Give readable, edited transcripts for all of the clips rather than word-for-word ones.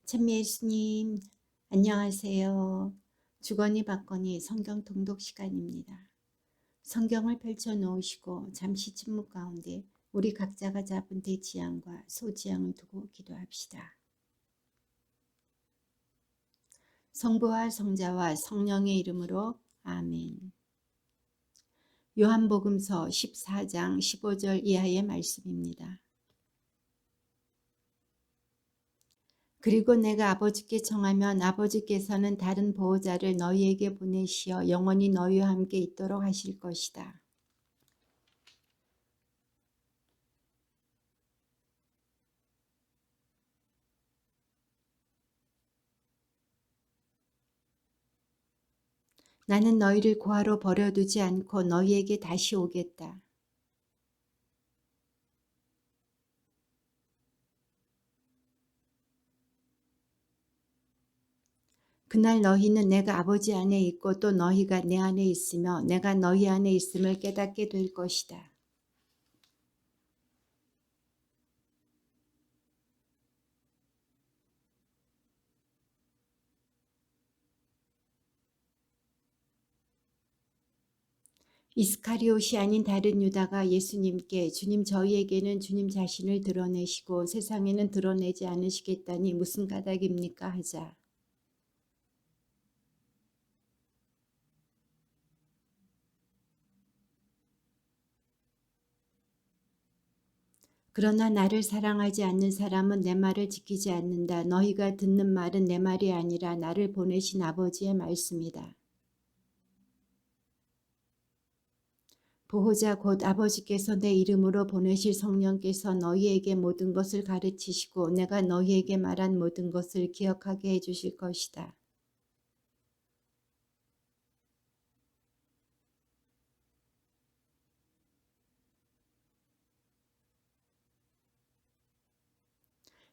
찬미 예수님, 안녕하세요. 주거니 받거니 성경 통독 시간입니다. 성경을 펼쳐 놓으시고 잠시 침묵 가운데 우리 각자가 잡은 대지향과 소지향을 두고 기도합시다. 성부와 성자와 성령의 이름으로 아멘. 요한복음서 14장 15절 이하의 말씀입니다. 그리고 내가 아버지께 청하면 아버지께서는 다른 보호자를 너희에게 보내시어 영원히 너희와 함께 있도록 하실 것이다. 나는 너희를 고아로 버려두지 않고 너희에게 다시 오겠다. 그날 너희는 내가 아버지 안에 있고 또 너희가 내 안에 있으며 내가 너희 안에 있음을 깨닫게 될 것이다. 이스카리옷이 아닌 다른 유다가 예수님께 주님 저희에게는 주님 자신을 드러내시고 세상에는 드러내지 않으시겠다니 무슨 까닭입니까 하자. 그러나 나를 사랑하지 않는 사람은 내 말을 지키지 않는다. 너희가 듣는 말은 내 말이 아니라 나를 보내신 아버지의 말씀이다. 보호자 곧 아버지께서 내 이름으로 보내실 성령께서 너희에게 모든 것을 가르치시고 내가 너희에게 말한 모든 것을 기억하게 해주실 것이다.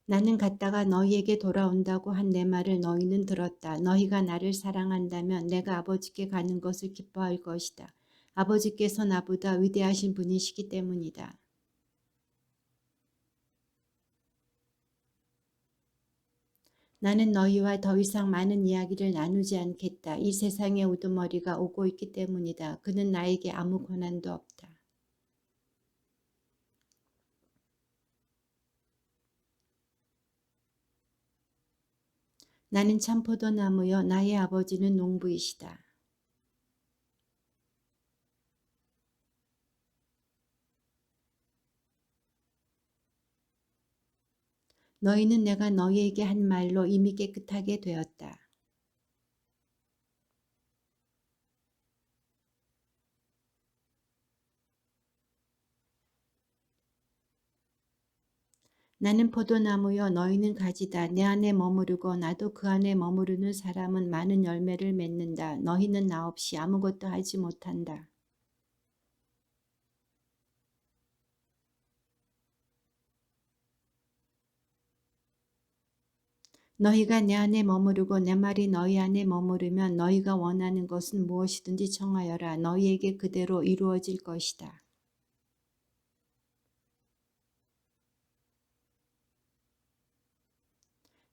나는 갔다가 너희에게 돌아온다고 한 내 말을 너희는 들었다. 너희가 나를 사랑한다면 내가 아버지께 가는 것을 기뻐할 것이다. 아버지께서 나보다 위대하신 분이시기 때문이다. 나는 너희와 더 이상 많은 이야기를 나누지 않겠다. 이 세상의 우두머리가 오고 있기 때문이다. 그는 나에게 아무 권한도 없다. 나는 참 포도나무여 나의 아버지는 농부이시다. 너희는 내가 너희에게 한 말로 이미 깨끗하게 되었다. 나는 포도나무여 너희는 가지다. 내 안에 머무르고 나도 그 안에 머무르는 사람은 많은 열매를 맺는다. 너희는 나 없이 아무것도 하지 못한다. 너희가 내 안에 머무르고 내 말이 너희 안에 머무르면 너희가 원하는 것은 무엇이든지 청하여라. 너희에게 그대로 이루어질 것이다.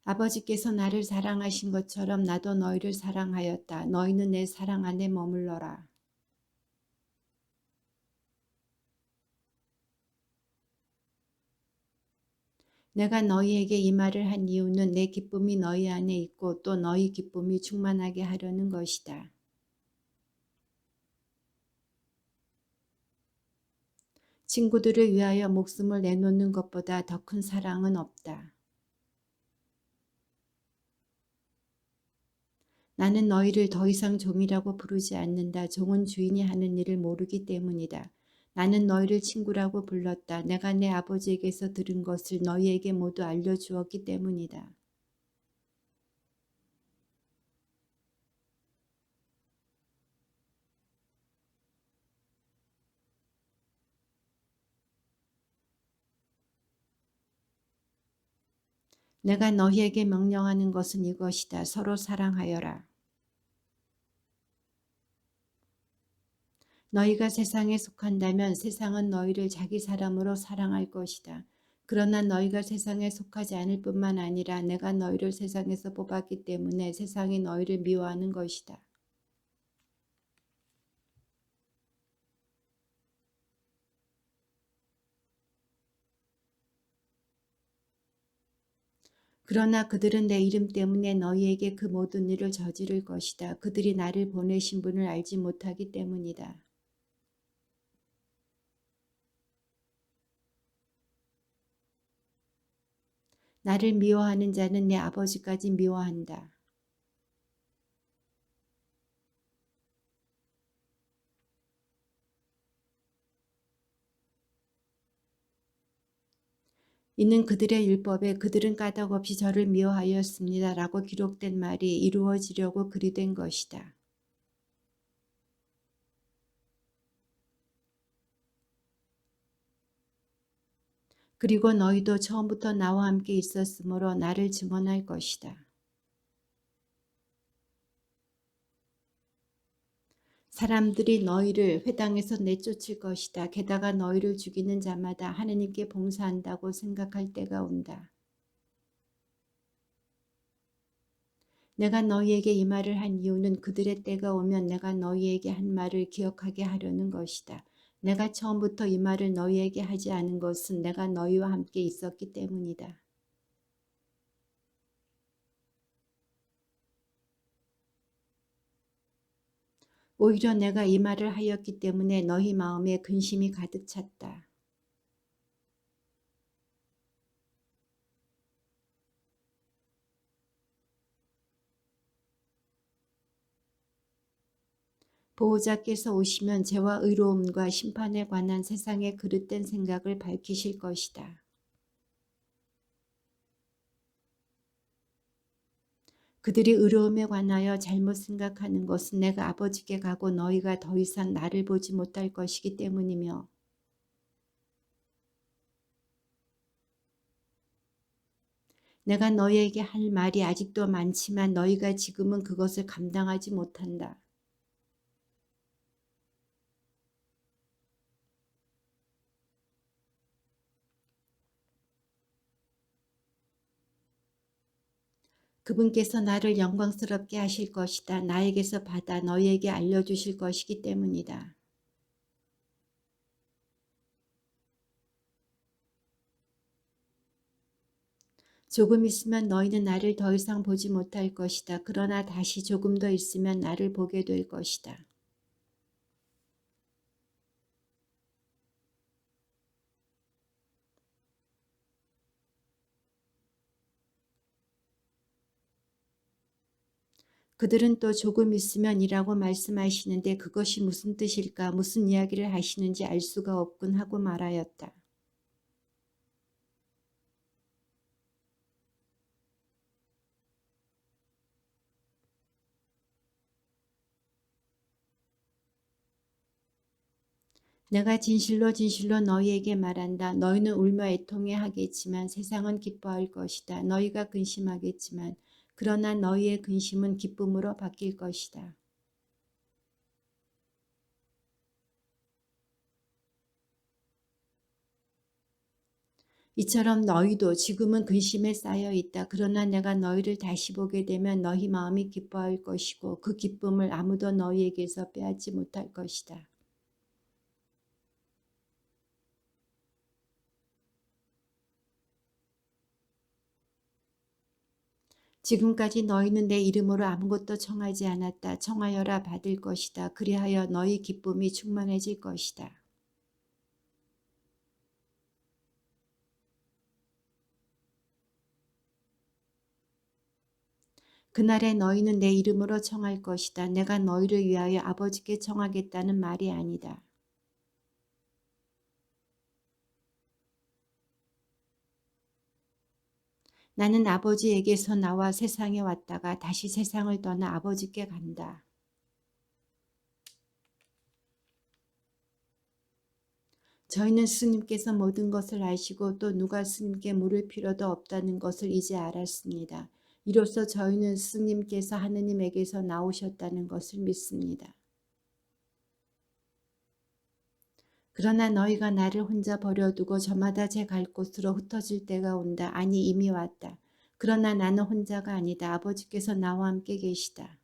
아버지께서 나를 사랑하신 것처럼 나도 너희를 사랑하였다. 너희는 내 사랑 안에 머물러라. 내가 너희에게 이 말을 한 이유는 내 기쁨이 너희 안에 있고 또 너희 기쁨이 충만하게 하려는 것이다. 친구들을 위하여 목숨을 내놓는 것보다 더 큰 사랑은 없다. 나는 너희를 더 이상 종이라고 부르지 않는다. 종은 주인이 하는 일을 모르기 때문이다. 나는 너희를 친구라고 불렀다. 내가 내 아버지에게서 들은 것을 너희에게 모두 알려주었기 때문이다. 내가 너희에게 명령하는 것은 이것이다. 서로 사랑하여라. 너희가 세상에 속한다면 세상은 너희를 자기 사람으로 사랑할 것이다. 그러나 너희가 세상에 속하지 않을 뿐만 아니라 내가 너희를 세상에서 뽑았기 때문에 세상이 너희를 미워하는 것이다. 그러나 그들은 내 이름 때문에 너희에게 그 모든 일을 저지를 것이다. 그들이 나를 보내신 분을 알지 못하기 때문이다. 나를 미워하는 자는 내 아버지까지 미워한다. 이는 그들의 율법에 그들은 까닭없이 저를 미워하였습니다. 라고 기록된 말이 이루어지려고 그리 된 것이다. 그리고 너희도 처음부터 나와 함께 있었으므로 나를 증언할 것이다. 사람들이 너희를 회당에서 내쫓을 것이다. 게다가 너희를 죽이는 자마다 하느님께 봉사한다고 생각할 때가 온다. 내가 너희에게 이 말을 한 이유는 그들의 때가 오면 내가 너희에게 한 말을 기억하게 하려는 것이다. 내가 처음부터 이 말을 너희에게 하지 않은 것은 내가 너희와 함께 있었기 때문이다. 오히려 내가 이 말을 하였기 때문에 너희 마음에 근심이 가득 찼다. 보호자께서 오시면 죄와 의로움과 심판에 관한 세상의 그릇된 생각을 밝히실 것이다. 그들이 의로움에 관하여 잘못 생각하는 것은 내가 아버지께 가고 너희가 더 이상 나를 보지 못할 것이기 때문이며 내가 너희에게 할 말이 아직도 많지만 너희가 지금은 그것을 감당하지 못한다. 그분께서 나를 영광스럽게 하실 것이다. 나에게서 받아 너희에게 알려주실 것이기 때문이다. 조금 있으면 너희는 나를 더 이상 보지 못할 것이다. 그러나 다시 조금 더 있으면 나를 보게 될 것이다. 그들은 또 조금 있으면 이라고 말씀하시는데 그것이 무슨 뜻일까 무슨 이야기를 하시는지 알 수가 없군 하고 말하였다. 내가 진실로 진실로 너희에게 말한다. 너희는 울며 애통해 하겠지만 세상은 기뻐할 것이다. 너희가 근심하겠지만 그러나 너희의 근심은 기쁨으로 바뀔 것이다. 이처럼 너희도 지금은 근심에 쌓여 있다. 그러나 내가 너희를 다시 보게 되면 너희 마음이 기뻐할 것이고 그 기쁨을 아무도 너희에게서 빼앗지 못할 것이다. 지금까지 너희는 내 이름으로 아무것도 청하지 않았다. 청하여라 받을 것이다. 그리하여 너희 기쁨이 충만해질 것이다. 그날에 너희는 내 이름으로 청할 것이다. 내가 너희를 위하여 아버지께 청하겠다는 말이 아니다. 나는 아버지에게서 나와 세상에 왔다가 다시 세상을 떠나 아버지께 간다. 저희는 스님께서 모든 것을 아시고 또 누가 스님께 물을 필요도 없다는 것을 이제 알았습니다. 이로써 저희는 스님께서 하느님에게서 나오셨다는 것을 믿습니다. 그러나 너희가 나를 혼자 버려두고 저마다 제 갈 곳으로 흩어질 때가 온다. 아니 이미 왔다. 그러나 나는 혼자가 아니다. 아버지께서 나와 함께 계시다.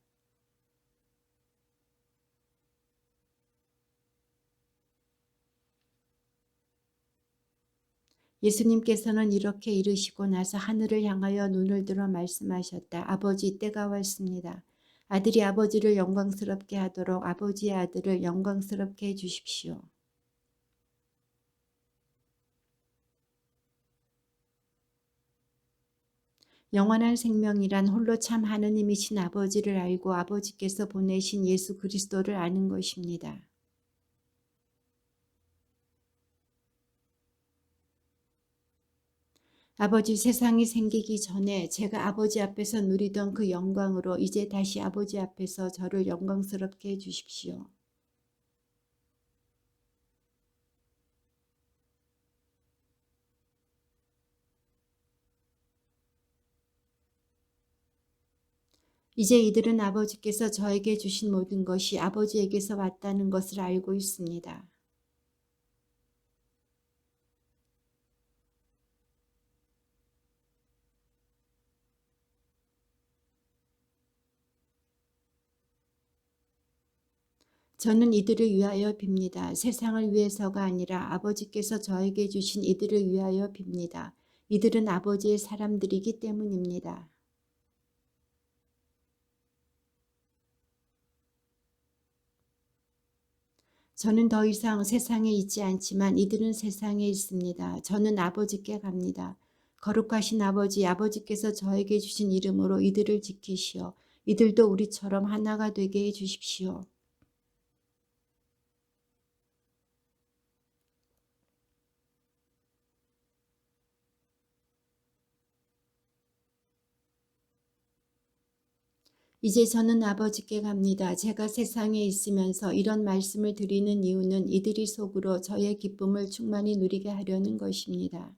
예수님께서는 이렇게 이르시고 나서 하늘을 향하여 눈을 들어 말씀하셨다. 아버지, 때가 왔습니다. 아들이 아버지를 영광스럽게 하도록 아버지의 아들을 영광스럽게 해 주십시오. 영원한 생명이란 홀로 참 하느님이신 아버지를 알고 아버지께서 보내신 예수 그리스도를 아는 것입니다. 아버지, 세상이 생기기 전에 제가 아버지 앞에서 누리던 그 영광으로 이제 다시 아버지 앞에서 저를 영광스럽게 해 주십시오. 이제 이들은 아버지께서 저에게 주신 모든 것이 아버지에게서 왔다는 것을 알고 있습니다. 저는 이들을 위하여 빕니다. 세상을 위해서가 아니라 아버지께서 저에게 주신 이들을 위하여 빕니다. 이들은 아버지의 사람들이기 때문입니다. 저는 더 이상 세상에 있지 않지만 이들은 세상에 있습니다. 저는 아버지께 갑니다. 거룩하신 아버지, 아버지께서 저에게 주신 이름으로 이들을 지키시어 이들도 우리처럼 하나가 되게 해 주십시오. 이제 저는 아버지께 갑니다. 제가 세상에 있으면서 이런 말씀을 드리는 이유는 이들이 속으로 저의 기쁨을 충만히 누리게 하려는 것입니다.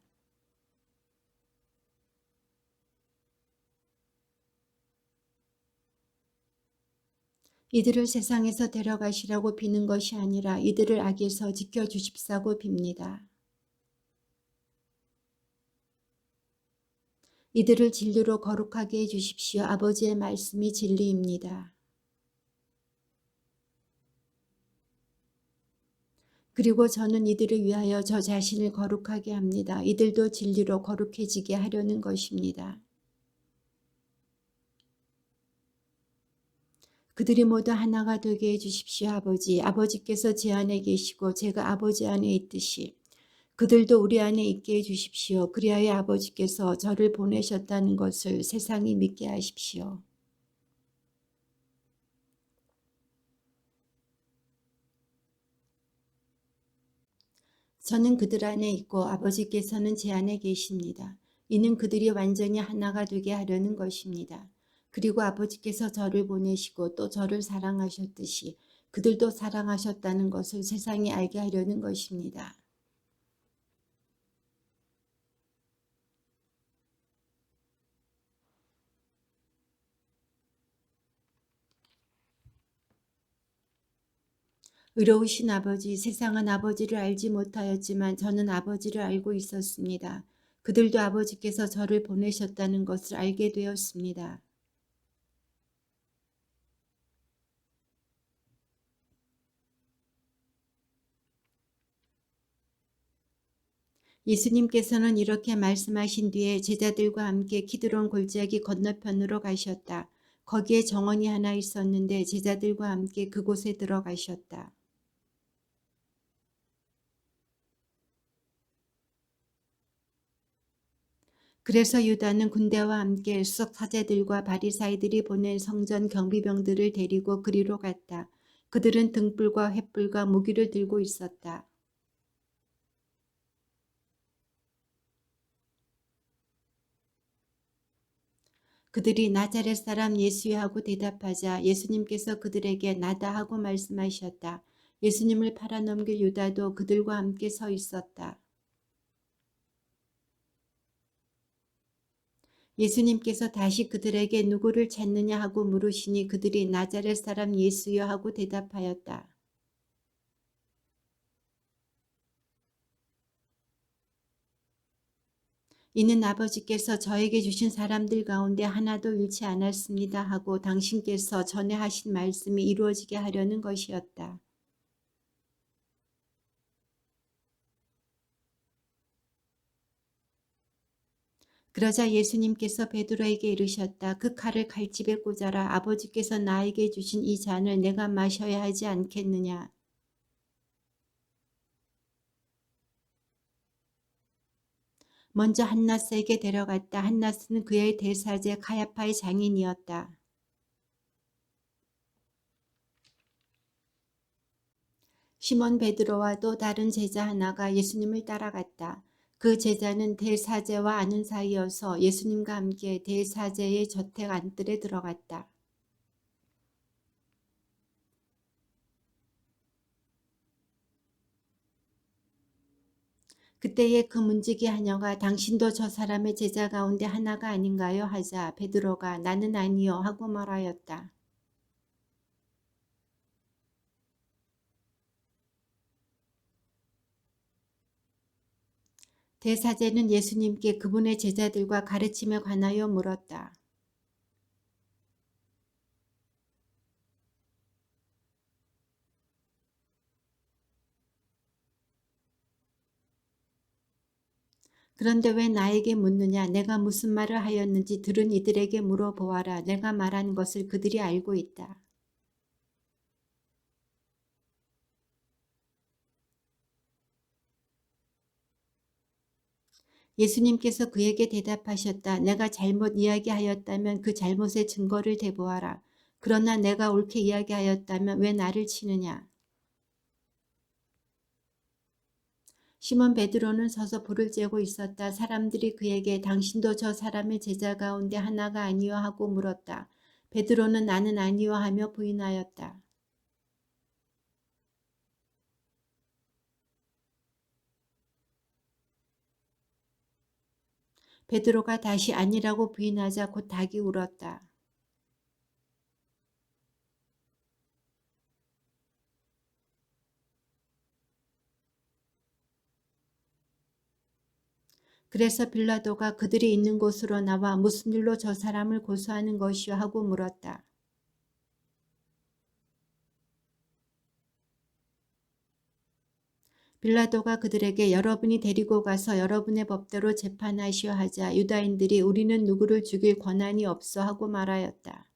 이들을 세상에서 데려가시라고 비는 것이 아니라 이들을 악에서 지켜주십사고 빕니다. 이들을 진리로 거룩하게 해주십시오. 아버지의 말씀이 진리입니다. 그리고 저는 이들을 위하여 저 자신을 거룩하게 합니다. 이들도 진리로 거룩해지게 하려는 것입니다. 그들이 모두 하나가 되게 해주십시오. 아버지. 아버지께서 제 안에 계시고 제가 아버지 안에 있듯이 그들도 우리 안에 있게 해주십시오. 그리하여 아버지께서 저를 보내셨다는 것을 세상이 믿게 하십시오. 저는 그들 안에 있고 아버지께서는 제 안에 계십니다. 이는 그들이 완전히 하나가 되게 하려는 것입니다. 그리고 아버지께서 저를 보내시고 또 저를 사랑하셨듯이 그들도 사랑하셨다는 것을 세상이 알게 하려는 것입니다. 의로우신 아버지, 세상은 아버지를 알지 못하였지만 저는 아버지를 알고 있었습니다. 그들도 아버지께서 저를 보내셨다는 것을 알게 되었습니다. 예수님께서는 이렇게 말씀하신 뒤에 제자들과 함께 키드론 골짜기 건너편으로 가셨다. 거기에 정원이 하나 있었는데 제자들과 함께 그곳에 들어가셨다. 그래서 유다는 군대와 함께 수석 사제들과 바리사이들이 보낸 성전 경비병들을 데리고 그리로 갔다. 그들은 등불과 횃불과 무기를 들고 있었다. 그들이 나자렛 사람 예수야 하고 대답하자 예수님께서 그들에게 나다 하고 말씀하셨다. 예수님을 팔아넘길 유다도 그들과 함께 서 있었다. 예수님께서 다시 그들에게 누구를 찾느냐 하고 물으시니 그들이 나자렛 사람 예수여 하고 대답하였다. 이는 아버지께서 저에게 주신 사람들 가운데 하나도 잃지 않았습니다 하고 당신께서 전에 하신 말씀이 이루어지게 하려는 것이었다. 그러자 예수님께서 베드로에게 이르셨다. 그 칼을 칼집에 꽂아라. 아버지께서 나에게 주신 이 잔을 내가 마셔야 하지 않겠느냐. 먼저 한나스에게 데려갔다. 한나스는 그의 대사제 가야파의 장인이었다. 시몬 베드로와 또 다른 제자 하나가 예수님을 따라갔다. 그 제자는 대사제와 아는 사이여서 예수님과 함께 대사제의 저택 안뜰에 들어갔다. 그때에 그 문지기 하녀가 당신도 저 사람의 제자 가운데 하나가 아닌가요? 하자 베드로가 나는 아니요 하고 말하였다. 대사제는 예수님께 그분의 제자들과 가르침에 관하여 물었다. 그런데 왜 나에게 묻느냐? 내가 무슨 말을 하였는지 들은 이들에게 물어보아라. 내가 말한 것을 그들이 알고 있다. 예수님께서 그에게 대답하셨다. 내가 잘못 이야기하였다면 그 잘못의 증거를 대보아라. 그러나 내가 옳게 이야기하였다면 왜 나를 치느냐? 시몬 베드로는 서서 불을 쬐고 있었다. 사람들이 그에게 당신도 저 사람의 제자 가운데 하나가 아니요 하고 물었다. 베드로는 나는 아니요 하며 부인하였다. 베드로가 다시 아니라고 부인하자 곧 닭이 울었다. 그래서 빌라도가 그들이 있는 곳으로 나와 무슨 일로 저 사람을 고소하는 것이요 하고 물었다. 빌라도가 그들에게 여러분이 데리고 가서 여러분의 법대로 재판하시오 하자 유다인들이 우리는 누구를 죽일 권한이 없어 하고 말하였다.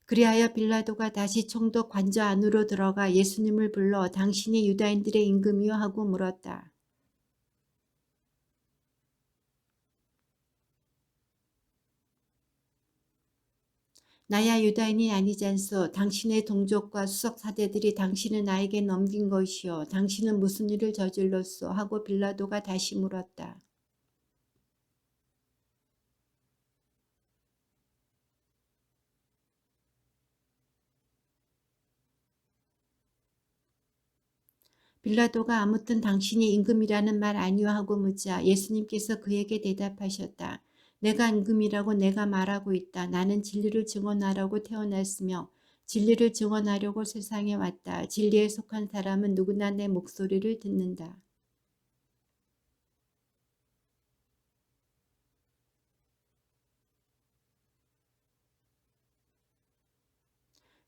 그리하여 빌라도가 다시 총독 관저 안으로 들어가 예수님을 불러 당신이 유다인들의 임금이요 하고 물었다. 나야 유다인이 아니잖소. 당신의 동족과 수석 사대들이 당신을 나에게 넘긴 것이요. 당신은 무슨 일을 저질렀소? 하고 빌라도가 다시 물었다. 빌라도가 아무튼 당신이 임금이라는 말 아니오 하고 묻자 예수님께서 그에게 대답하셨다. 내가 임금이라고 내가 말하고 있다. 나는 진리를 증언하라고 태어났으며 진리를 증언하려고 세상에 왔다. 진리에 속한 사람은 누구나 내 목소리를 듣는다.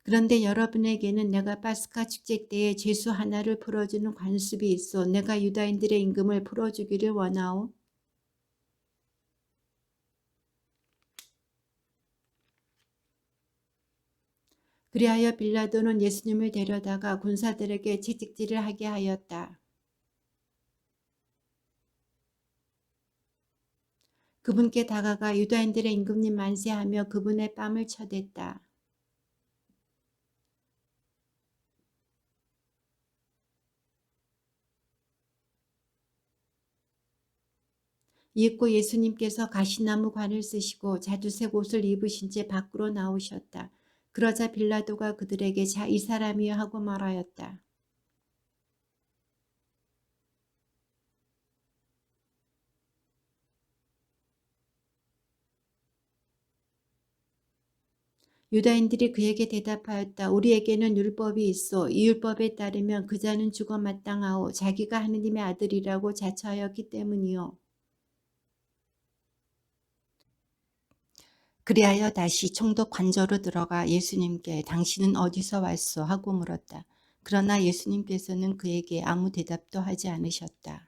그런데 여러분에게는 내가 파스카 축제 때에 죄수 하나를 풀어주는 관습이 있어 내가 유다인들의 임금을 풀어주기를 원하오. 그리하여 빌라도는 예수님을 데려다가 군사들에게 채찍질을 하게 하였다. 그분께 다가가 유다인들의 임금님 만세하며 그분의 뺨을 쳐댔다. 이윽고 예수님께서 가시나무 관을 쓰시고 자주색 옷을 입으신 채 밖으로 나오셨다. 그러자 빌라도가 그들에게 자 이 사람이여 하고 말하였다. 유다인들이 그에게 대답하였다. 우리에게는 율법이 있어. 이 율법에 따르면 그 자는 죽어 마땅하오. 자기가 하느님의 아들이라고 자처하였기 때문이요. 그리하여 다시 총독 관저로 들어가 예수님께 당신은 어디서 왔소? 하고 물었다. 그러나 예수님께서는 그에게 아무 대답도 하지 않으셨다.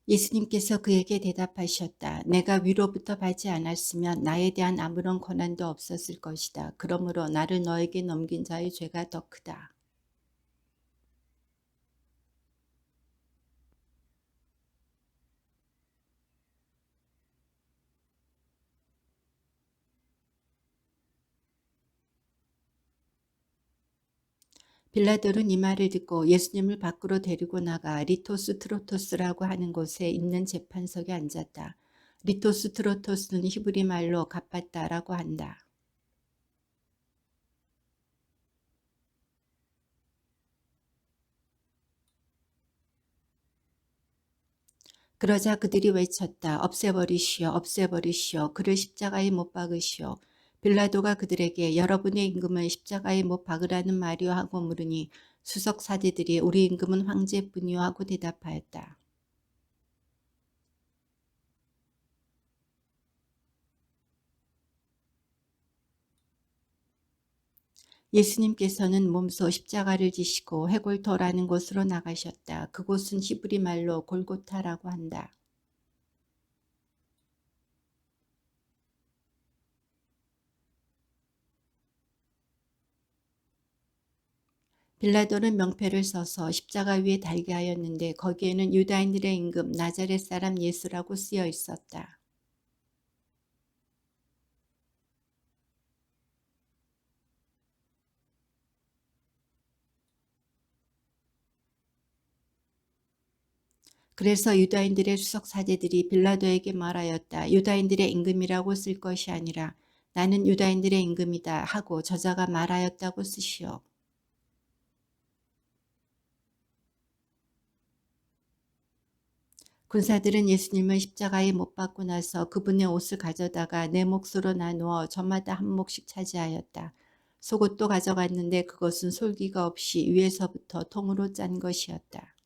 예수님께서 그에게 대답하셨다. 내가 위로부터 받지 않았으면 나에 대한 아무런 권한도 없었을 것이다. 그러므로 나를 너에게 넘긴 자의 죄가 더 크다. 빌라도는 이 말을 듣고 예수님을 밖으로 데리고 나가 리토스 트로토스라고 하는 곳에 있는 재판석에 앉았다. 리토스 트로토스는 히브리 말로 갚았다라고 한다. 그러자 그들이 외쳤다. 없애버리시오. 없애버리시오. 그를 십자가에 못 박으시오. 빌라도가 그들에게 여러분의 임금을 십자가에 못 박으라는 말이오 하고 물으니 수석 사제들이 우리 임금은 황제뿐이오 하고 대답하였다. 예수님께서는 몸소 십자가를 지시고 회골터라는 곳으로 나가셨다. 그곳은 히브리 말로 골고타라고 한다. 빌라도는 명패를 써서 십자가 위에 달게 하였는데 거기에는 유다인들의 임금 나자렛 사람 예수라고 쓰여 있었다. 그래서 유다인들의 수석 사제들이 빌라도에게 말하였다. 유다인들의 임금이라고 쓸 것이 아니라 나는 유다인들의 임금이다 하고 저자가 말하였다고 쓰시오. 군사들은 예수님을 십자가에 못 박고 나서 그분의 옷을 가져다가 네 몫으로 나누어 저마다 한 몫씩 차지하였다. 속옷도 가져갔는데 그것은 솔기가 없이 위에서부터 통으로 짠 것이었다.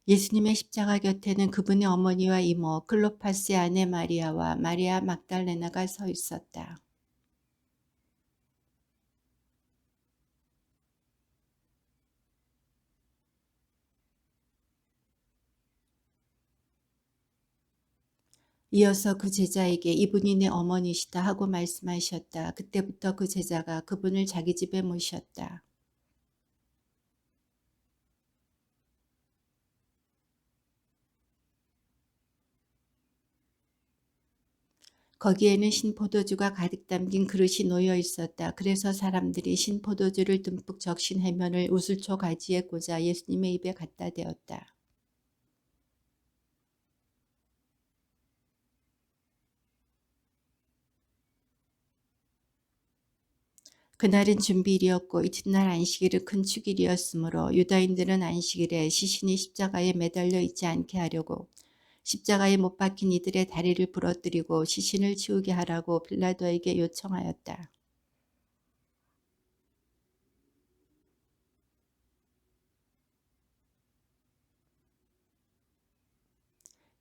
예수님의 십자가 곁에는 그분의 어머니와 이모 클로파스의 아내 마리아와 마리아 막달레나가 서 있었다. 이어서 그 제자에게 이분이 내 어머니시다 하고 말씀하셨다. 그때부터 그 제자가 그분을 자기 집에 모셨다. 거기에는 신포도주가 가득 담긴 그릇이 놓여 있었다. 그래서 사람들이 신포도주를 듬뿍 적신 해면을 우슬초 가지에 꽂아 예수님의 입에 갖다 대었다. 그날은 준비일이었고 이튿날 안식일은 큰 축일이었으므로 유다인들은 안식일에 시신이 십자가에 매달려 있지 않게 하려고 십자가에 못 박힌 이들의 다리를 부러뜨리고 시신을 치우게 하라고 빌라도에게 요청하였다.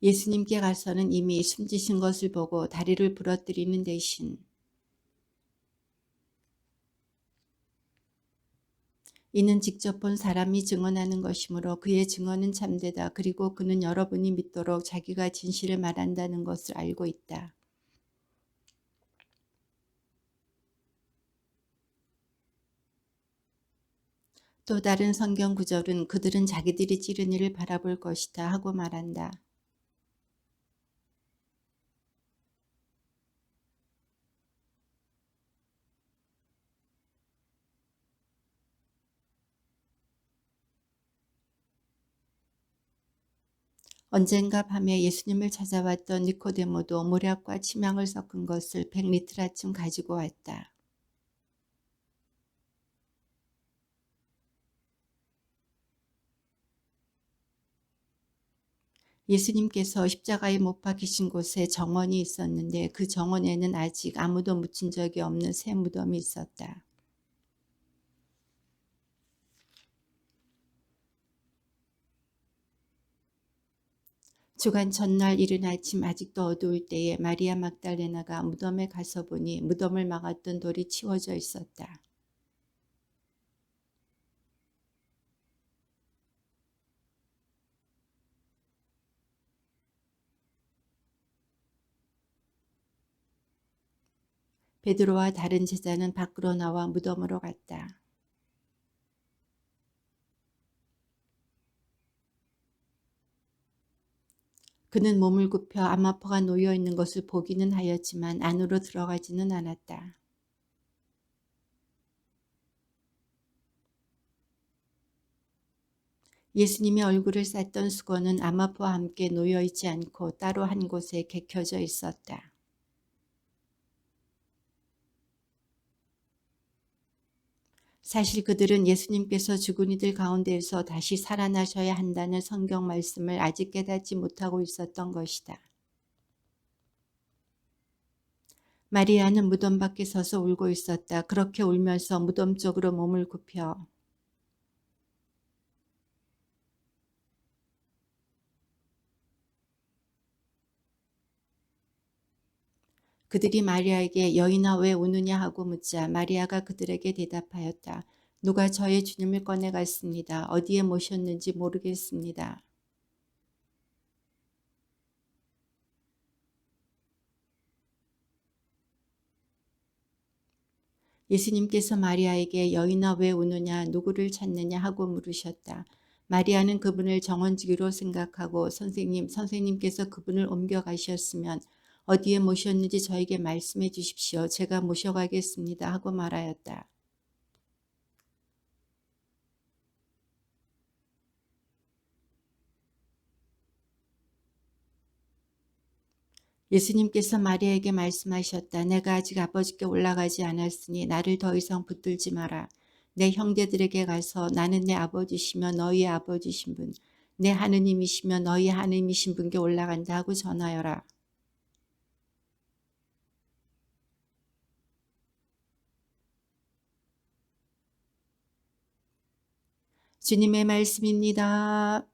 예수님께 가서는 이미 숨지신 것을 보고 다리를 부러뜨리는 대신 이는 직접 본 사람이 증언하는 것이므로 그의 증언은 참되다. 그리고 그는 여러분이 믿도록 자기가 진실을 말한다는 것을 알고 있다. 또 다른 성경 구절은 그들은 자기들이 찌른 이를 바라볼 것이다 하고 말한다. 언젠가 밤에 예수님을 찾아왔던 니코데모도 모략과 침향을 섞은 것을 100리트라쯤 가지고 왔다. 예수님께서 십자가에 못 박히신 곳에 정원이 있었는데 그 정원에는 아직 아무도 묻힌 적이 없는 새 무덤이 있었다. 주간 전날 이른 아침 아직도 어두울 때에 마리아 막달레나가 무덤에 가서 보니 무덤을 막았던 돌이 치워져 있었다. 베드로와 다른 제자는 밖으로 나와 무덤으로 갔다. 그는 몸을 굽혀 암마포가 놓여 있는 것을 보기는 하였지만 안으로 들어가지는 않았다. 예수님의 얼굴을 쌌던 수건은 암마포와 함께 놓여 있지 않고 따로 한 곳에 개켜져 있었다. 사실 그들은 예수님께서 죽은 이들 가운데에서 다시 살아나셔야 한다는 성경 말씀을 아직 깨닫지 못하고 있었던 것이다. 마리아는 무덤 밖에 서서 울고 있었다. 그렇게 울면서 무덤 쪽으로 몸을 굽혀 그들이 마리아에게 여인아 왜 우느냐 하고 묻자 마리아가 그들에게 대답하였다. 누가 저의 주님을 꺼내갔습니다. 어디에 모셨는지 모르겠습니다. 예수님께서 마리아에게 여인아 왜 우느냐 누구를 찾느냐 하고 물으셨다. 마리아는 그분을 정원지기로 생각하고 선생님께서 그분을 옮겨가셨으면 어디에 모셨는지 저에게 말씀해 주십시오. 제가 모셔가겠습니다 하고 말하였다. 예수님께서 마리아에게 말씀하셨다. 내가 아직 아버지께 올라가지 않았으니 나를 더 이상 붙들지 마라. 내 형제들에게 가서 나는 내 아버지시며 너희의 아버지신 분, 내 하느님이시며 너희의 하느님이신 분께 올라간다 하고 전하여라. 주님의 말씀입니다.